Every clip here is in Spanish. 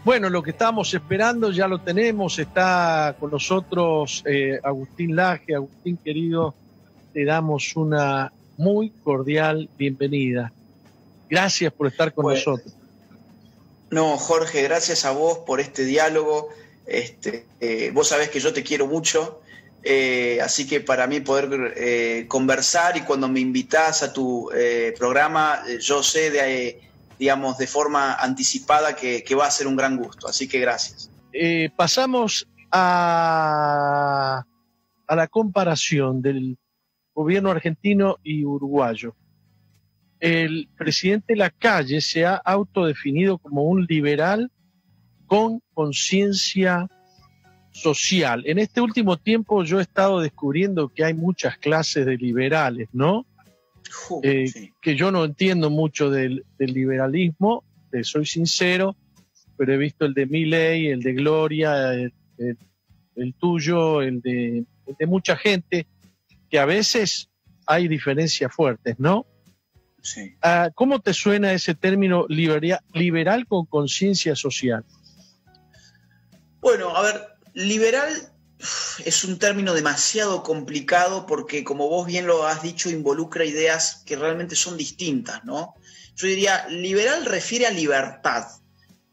Bueno, lo que estábamos esperando ya lo tenemos. Está con nosotros Agustín Laje. Agustín, querido, te damos una muy cordial bienvenida. Gracias por estar con nosotros. No, Jorge, gracias a vos por este diálogo. Vos sabés que yo te quiero mucho, así que para mí poder conversar, y cuando me invitás a tu programa, yo sé digamos, de forma anticipada que va a ser un gran gusto, así que gracias. Pasamos a la comparación del gobierno argentino y uruguayo. El presidente Lacalle se ha autodefinido como un liberal con conciencia social. En este último tiempo yo he estado descubriendo que hay muchas clases de liberales, ¿no? Sí. Que yo no entiendo mucho del liberalismo, soy sincero, pero he visto el de Milei, el de Gloria, el tuyo, el de mucha gente, que a veces hay diferencias fuertes, ¿no? Sí. ¿Cómo te suena ese término liberal con conciencia social? Bueno, a ver, liberal es un término demasiado complicado porque, como vos bien lo has dicho, involucra ideas que realmente son distintas, ¿no? Yo diría, liberal refiere a libertad.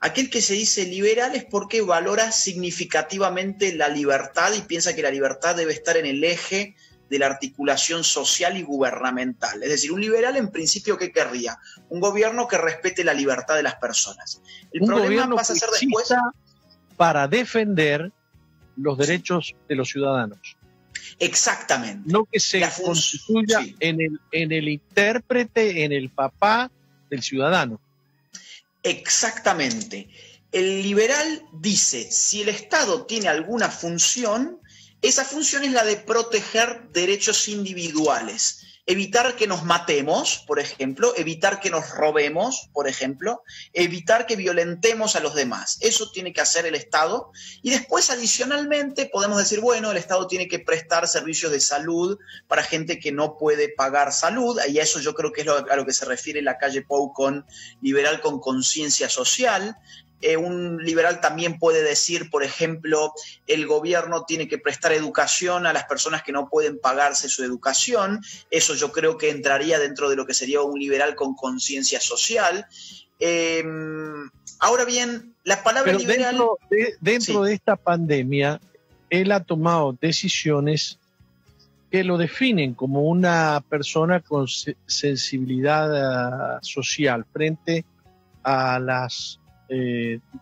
Aquel que se dice liberal es porque valora significativamente la libertad y piensa que la libertad debe estar en el eje de la articulación social y gubernamental. Es decir, un liberal en principio, ¿qué querría? Un gobierno que respete la libertad de las personas. El problema pasa a ser después para defender los derechos de los ciudadanos. Exactamente. No que se constituya sí. en el intérprete, en el papá del ciudadano. Exactamente. El liberal dice, si el Estado tiene alguna función, esa función es la de proteger derechos individuales. Evitar que nos matemos, por ejemplo, evitar que nos robemos, por ejemplo, evitar que violentemos a los demás. Eso tiene que hacer el Estado. Y después, adicionalmente, podemos decir, bueno, el Estado tiene que prestar servicios de salud para gente que no puede pagar salud. Y a eso yo creo que es a lo que se refiere Lacalle Pou con liberal con conciencia social. Un liberal también puede decir, por ejemplo, el gobierno tiene que prestar educación a las personas que no pueden pagarse su educación. Eso yo creo que entraría dentro de lo que sería un liberal con conciencia social. Ahora bien, la palabra pero liberal... Dentro sí. de esta pandemia, él ha tomado decisiones que lo definen como una persona con sensibilidad social frente a las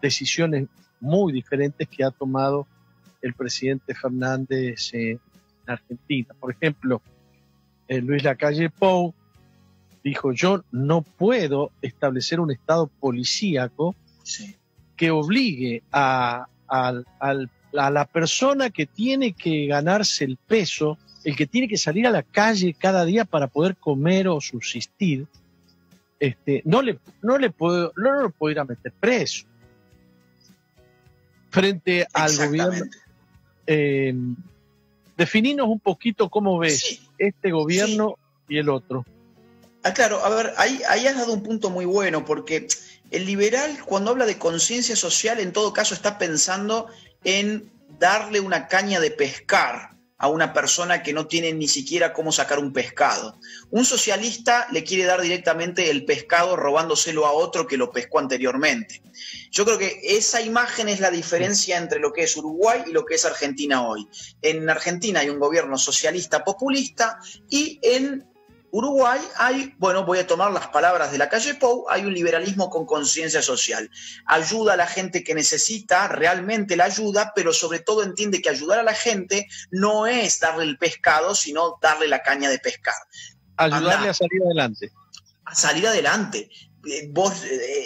decisiones muy diferentes que ha tomado el presidente Fernández en Argentina. Por ejemplo, Luis Lacalle Pou dijo, yo no puedo establecer un estado policíaco sí. que obligue a la persona que tiene que ganarse el peso, el que tiene que salir a la calle cada día para poder comer o subsistir, no lo puedo ir a meter preso. Frente al gobierno, defininos un poquito cómo ves sí. este gobierno sí. y el otro. Claro, a ver, ahí has dado un punto muy bueno, porque el liberal, cuando habla de conciencia social, en todo caso está pensando en darle una caña de pescar a una persona que no tiene ni siquiera cómo sacar un pescado. Un socialista le quiere dar directamente el pescado robándoselo a otro que lo pescó anteriormente. Yo creo que esa imagen es la diferencia entre lo que es Uruguay y lo que es Argentina hoy. En Argentina hay un gobierno socialista populista y en Uruguay hay, bueno, voy a tomar las palabras de Lacalle Pou, hay un liberalismo con conciencia social. Ayuda a la gente que necesita, realmente la ayuda, pero sobre todo entiende que ayudar a la gente no es darle el pescado, sino darle la caña de pescar. Ayudarle a salir adelante. A salir adelante. Vos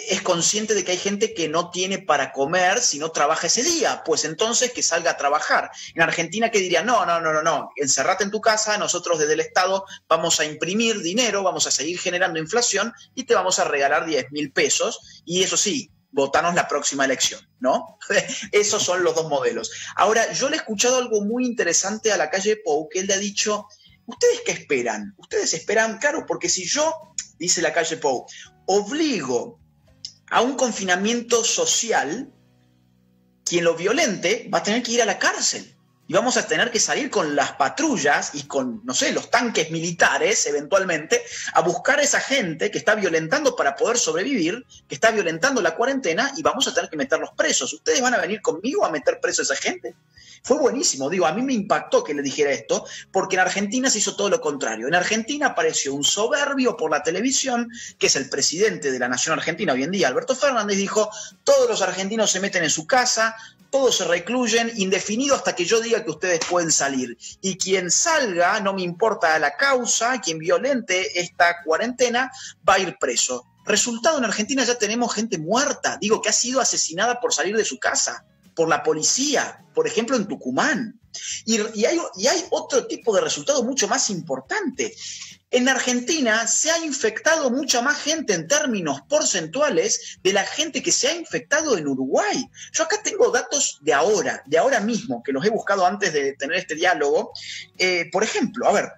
es consciente de que hay gente que no tiene para comer si no trabaja ese día, pues entonces que salga a trabajar. En Argentina, ¿qué dirían? No, encerrate en tu casa, nosotros desde el Estado vamos a imprimir dinero, vamos a seguir generando inflación y te vamos a regalar 10.000 pesos y eso sí, votanos la próxima elección, ¿no? Esos son los dos modelos. Ahora, yo le he escuchado algo muy interesante a Lacalle Pou, que él le ha dicho, ¿ustedes qué esperan? Ustedes esperan, claro, porque si yo, dice Lacalle Pou, obligo a un confinamiento social, quien lo violente va a tener que ir a la cárcel. Y vamos a tener que salir con las patrullas y con, no sé, los tanques militares, eventualmente, a buscar a esa gente que está violentando para poder sobrevivir, que está violentando la cuarentena, y vamos a tener que meterlos presos. ¿Ustedes van a venir conmigo a meter preso a esa gente? Fue buenísimo, digo, a mí me impactó que le dijera esto, porque en Argentina se hizo todo lo contrario. En Argentina apareció un soberbio por la televisión, que es el presidente de la Nación Argentina hoy en día, Alberto Fernández, dijo: todos los argentinos se meten en su casa, todos se recluyen, indefinido hasta que yo diga que ustedes pueden salir. Y quien salga, no me importa la causa, quien violente esta cuarentena, va a ir preso. Resultado, en Argentina ya tenemos gente muerta, digo, que ha sido asesinada por salir de su casa, por la policía, por ejemplo en Tucumán. Y hay otro tipo de resultado mucho más importante. En Argentina se ha infectado mucha más gente en términos porcentuales de la gente que se ha infectado en Uruguay. Yo acá tengo datos de ahora mismo, que los he buscado antes de tener este diálogo. Por ejemplo, a ver,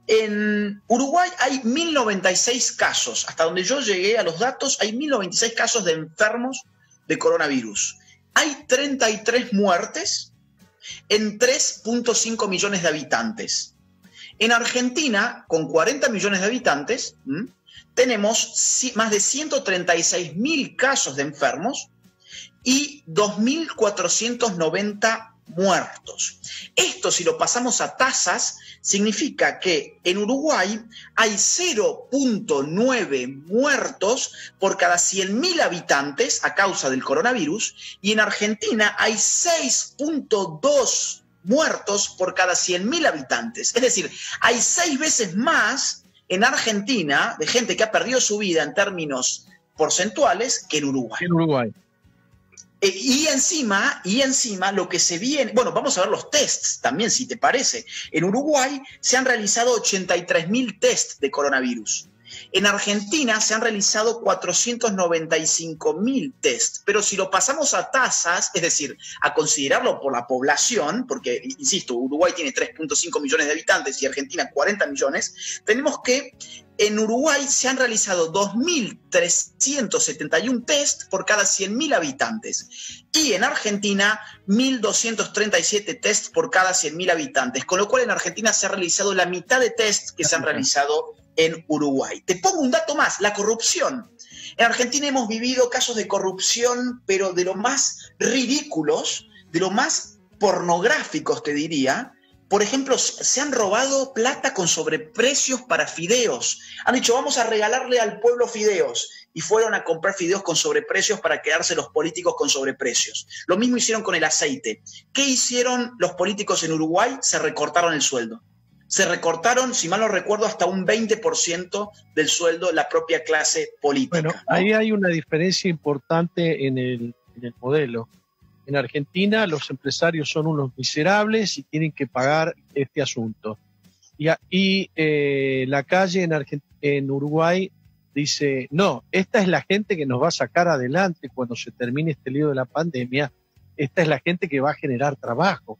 en Uruguay hay 1096 casos. Hasta donde yo llegué a los datos, hay 1096 casos de enfermos de coronavirus. Hay 33 muertes en 3.5 millones de habitantes. En Argentina, con 40 millones de habitantes, tenemos más de 136.000 casos de enfermos y 2.490 muertos. Esto, si lo pasamos a tasas, significa que en Uruguay hay 0.9 muertos por cada 100.000 habitantes a causa del coronavirus, y en Argentina hay 6.2 muertos por cada 100.000 habitantes. Es decir, hay 6 veces más en Argentina de gente que ha perdido su vida en términos porcentuales que en Uruguay. En Uruguay. Y encima lo que se viene, bueno, vamos a ver los tests también, si te parece. En Uruguay se han realizado 83.000 tests de coronavirus. En Argentina se han realizado 495.000 tests, pero si lo pasamos a tasas, es decir, a considerarlo por la población, porque, insisto, Uruguay tiene 3.5 millones de habitantes y Argentina 40 millones, tenemos que en Uruguay se han realizado 2.371 tests por cada 100.000 habitantes y en Argentina 1.237 tests por cada 100.000 habitantes, con lo cual en Argentina se ha realizado la mitad de tests que se han realizado en Uruguay. Te pongo un dato más, la corrupción. En Argentina hemos vivido casos de corrupción, pero de lo más ridículos, de lo más pornográficos, te diría. Por ejemplo, se han robado plata con sobreprecios para fideos. Han dicho, vamos a regalarle al pueblo fideos. Y fueron a comprar fideos con sobreprecios para quedarse los políticos con sobreprecios. Lo mismo hicieron con el aceite. ¿Qué hicieron los políticos en Uruguay? Se recortaron el sueldo. Se recortaron, si mal no recuerdo, hasta un 20% del sueldo la propia clase política. Bueno, ¿no? ahí hay una diferencia importante en el modelo. En Argentina los empresarios son unos miserables y tienen que pagar este asunto. Y la calle en Uruguay dice, no, esta es la gente que nos va a sacar adelante cuando se termine este lío de la pandemia. Esta es la gente que va a generar trabajo.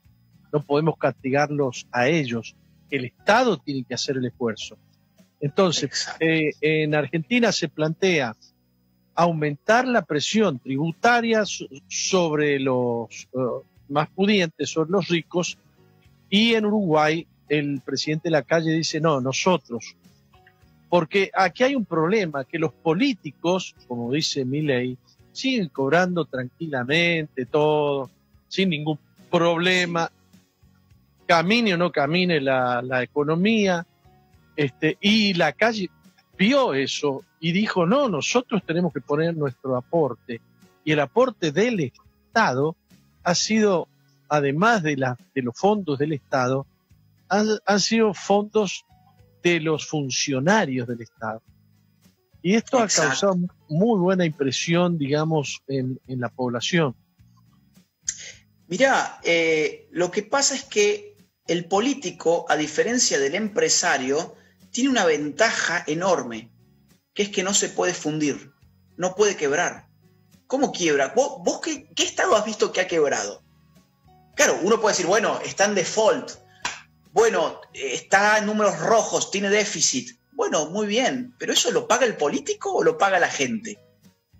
No podemos castigarlos a ellos. El Estado tiene que hacer el esfuerzo. Entonces, en Argentina se plantea aumentar la presión tributaria sobre los más pudientes, sobre los ricos, y en Uruguay el presidente Lacalle dice, no, nosotros, porque aquí hay un problema, que los políticos, como dice Milei, siguen cobrando tranquilamente todo, sin ningún problema, camine o no camine la economía, y Lacalle vio eso y dijo, no, nosotros tenemos que poner nuestro aporte. Y el aporte del Estado ha sido, además de los fondos del Estado, han sido fondos de los funcionarios del Estado. Y esto ha causado muy buena impresión, digamos, en la población. Mirá, lo que pasa es que el político, a diferencia del empresario, tiene una ventaja enorme, que es que no se puede fundir, no puede quebrar. ¿Cómo quiebra? ¿Vos qué estado has visto que ha quebrado? Claro, uno puede decir, bueno, está en default, bueno, está en números rojos, tiene déficit. Bueno, muy bien, ¿pero eso lo paga el político o lo paga la gente?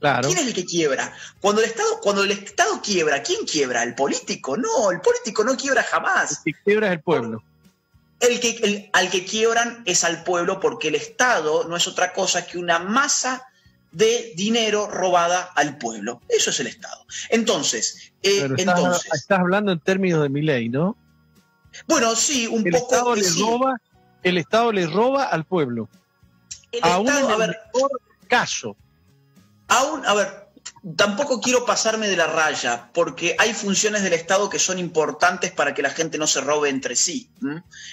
Claro. ¿Quién es el que quiebra? Cuando el Estado quiebra, ¿quién quiebra? ¿El político? No, el político no quiebra jamás. El que quiebra es el pueblo. Al que quiebran es al pueblo, porque el Estado no es otra cosa que una masa de dinero robada al pueblo. Eso es el Estado. Entonces, Pero estás hablando en términos de Milei, ¿no? Bueno, sí, un poco. El Estado le roba al pueblo. Aún en el mejor caso. A ver, tampoco quiero pasarme de la raya, porque hay funciones del Estado que son importantes para que la gente no se robe entre sí.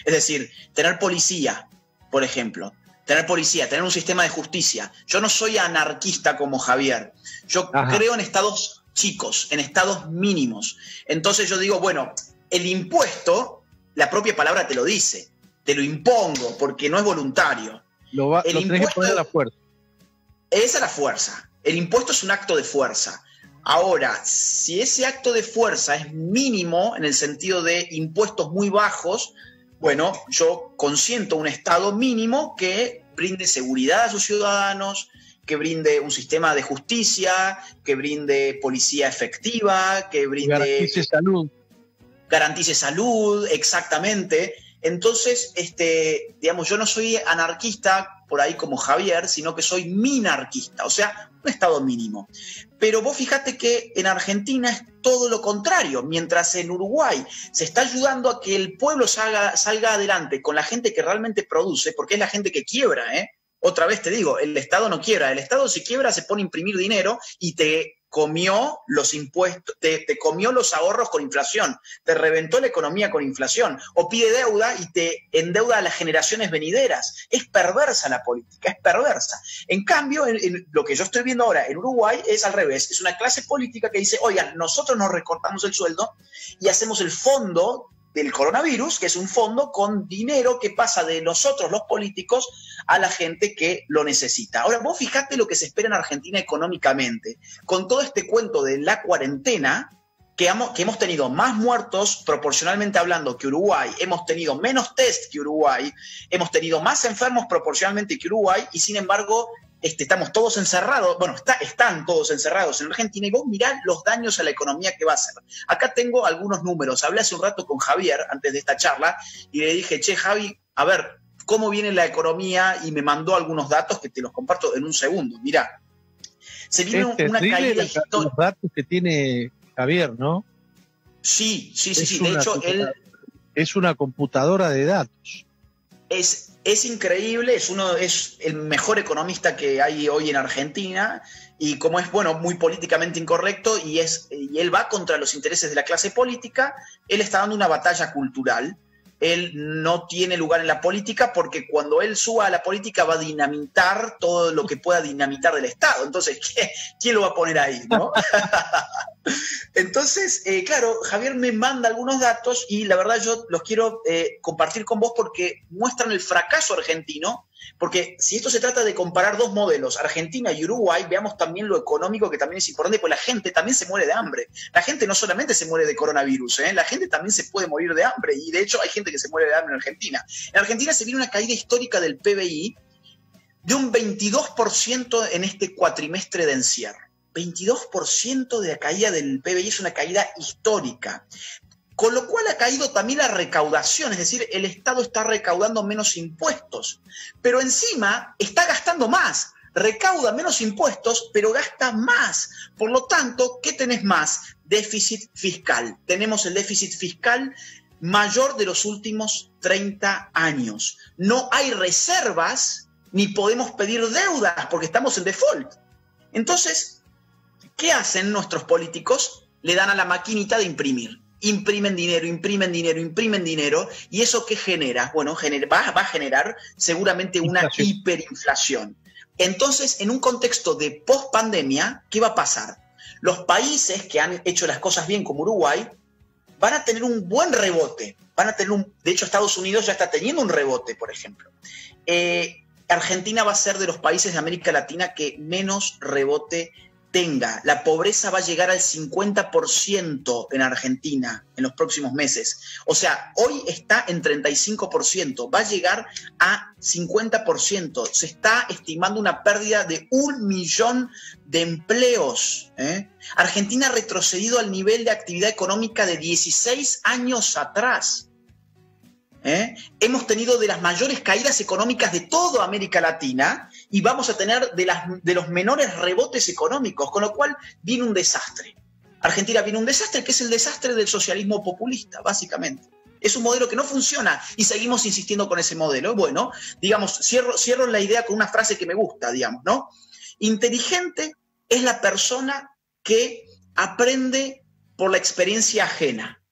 Es decir, tener policía, por ejemplo. Tener un sistema de justicia. Yo no soy anarquista como Javier. Yo creo en estados chicos, en estados mínimos. Entonces yo digo, bueno, el impuesto, la propia palabra te lo dice, te lo impongo, porque no es voluntario. Lo tenés que poner a la fuerza. Esa es la fuerza. El impuesto es un acto de fuerza. Ahora, si ese acto de fuerza es mínimo, en el sentido de impuestos muy bajos, bueno, yo consiento un Estado mínimo que brinde seguridad a sus ciudadanos, que brinde un sistema de justicia, que brinde policía efectiva, que brinde... Garantice salud. Garantice salud, exactamente. Entonces, digamos, yo no soy anarquista por ahí como Javier, sino que soy minarquista, o sea, un Estado mínimo. Pero vos fíjate que en Argentina es todo lo contrario. Mientras en Uruguay se está ayudando a que el pueblo salga adelante con la gente que realmente produce, porque es la gente que quiebra, ¿eh? Otra vez te digo, el Estado no quiebra. El Estado, si quiebra, se pone a imprimir dinero y te comió los impuestos, te comió los ahorros con inflación, te reventó la economía con inflación, o pide deuda y te endeuda a las generaciones venideras. Es perversa la política, es perversa. En cambio, en lo que yo estoy viendo ahora en Uruguay es al revés. Es una clase política que dice, oigan, nosotros nos recortamos el sueldo y hacemos el fondo del coronavirus, que es un fondo con dinero que pasa de nosotros los políticos a la gente que lo necesita. Ahora, vos fijate lo que se espera en Argentina económicamente. Con todo este cuento de la cuarentena, que hemos tenido más muertos proporcionalmente hablando que Uruguay, hemos tenido menos test que Uruguay, hemos tenido más enfermos proporcionalmente que Uruguay, y sin embargo estamos todos encerrados, bueno, están todos encerrados en Argentina, y vos mirá los daños a la economía que va a hacer. Acá tengo algunos números. Hablé hace un rato con Javier antes de esta charla y le dije, che, Javi, a ver, ¿cómo viene la economía? Y me mandó algunos datos que te los comparto en un segundo. Mirá, se viene una caída histórica. Los datos que tiene Javier, ¿no? Sí. De hecho, él es una computadora de datos. Es increíble, es el mejor economista que hay hoy en Argentina, y como es, bueno, muy políticamente incorrecto y él va contra los intereses de la clase política, él está dando una batalla cultural. Él no tiene lugar en la política, porque cuando él suba a la política va a dinamitar todo lo que pueda dinamitar del Estado. Entonces, ¿quién lo va a poner ahí, no? Entonces, claro, Javier me manda algunos datos y la verdad yo los quiero compartir con vos porque muestran el fracaso argentino. Porque si esto se trata de comparar dos modelos, Argentina y Uruguay, veamos también lo económico, que también es importante, porque la gente también se muere de hambre. La gente no solamente se muere de coronavirus, la gente también se puede morir de hambre, y de hecho hay gente que se muere de hambre en Argentina. En Argentina se viene una caída histórica del PBI de un 22% en este cuatrimestre de encierro. 22% de la caída del PBI es una caída histórica. Con lo cual ha caído también la recaudación, es decir, el Estado está recaudando menos impuestos, pero encima está gastando más. Recauda menos impuestos, pero gasta más. Por lo tanto, ¿qué tenés más? Déficit fiscal. Tenemos el déficit fiscal mayor de los últimos 30 años. No hay reservas ni podemos pedir deudas porque estamos en default. Entonces, ¿qué hacen nuestros políticos? Le dan a la maquinita de imprimir. Imprimen dinero, ¿y eso qué genera? Bueno, va a generar seguramente una hiperinflación. Entonces, en un contexto de post-pandemia, ¿qué va a pasar? Los países que han hecho las cosas bien, como Uruguay, van a tener un buen rebote. De hecho, Estados Unidos ya está teniendo un rebote, por ejemplo. Argentina va a ser de los países de América Latina que menos rebote tenga. La pobreza va a llegar al 50% en Argentina en los próximos meses. O sea, hoy está en 35%, va a llegar a 50%. Se está estimando una pérdida de 1 millón de empleos. Argentina ha retrocedido al nivel de actividad económica de 16 años atrás. Hemos tenido de las mayores caídas económicas de toda América Latina y vamos a tener de los menores rebotes económicos, con lo cual viene un desastre. Argentina viene un desastre que es el desastre del socialismo populista, básicamente. Es un modelo que no funciona y seguimos insistiendo con ese modelo. Bueno, digamos, cierro la idea con una frase que me gusta, digamos, ¿no? Inteligente es la persona que aprende por la experiencia ajena.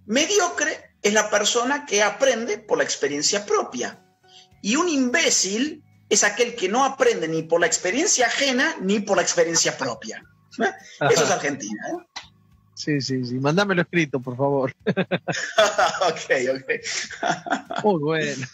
Mediocre es la persona que aprende por la experiencia propia. Y un imbécil es aquel que no aprende ni por la experiencia ajena ni por la experiencia propia. Eso es Argentina. Sí. Mándamelo escrito, por favor. Ok. Muy bueno.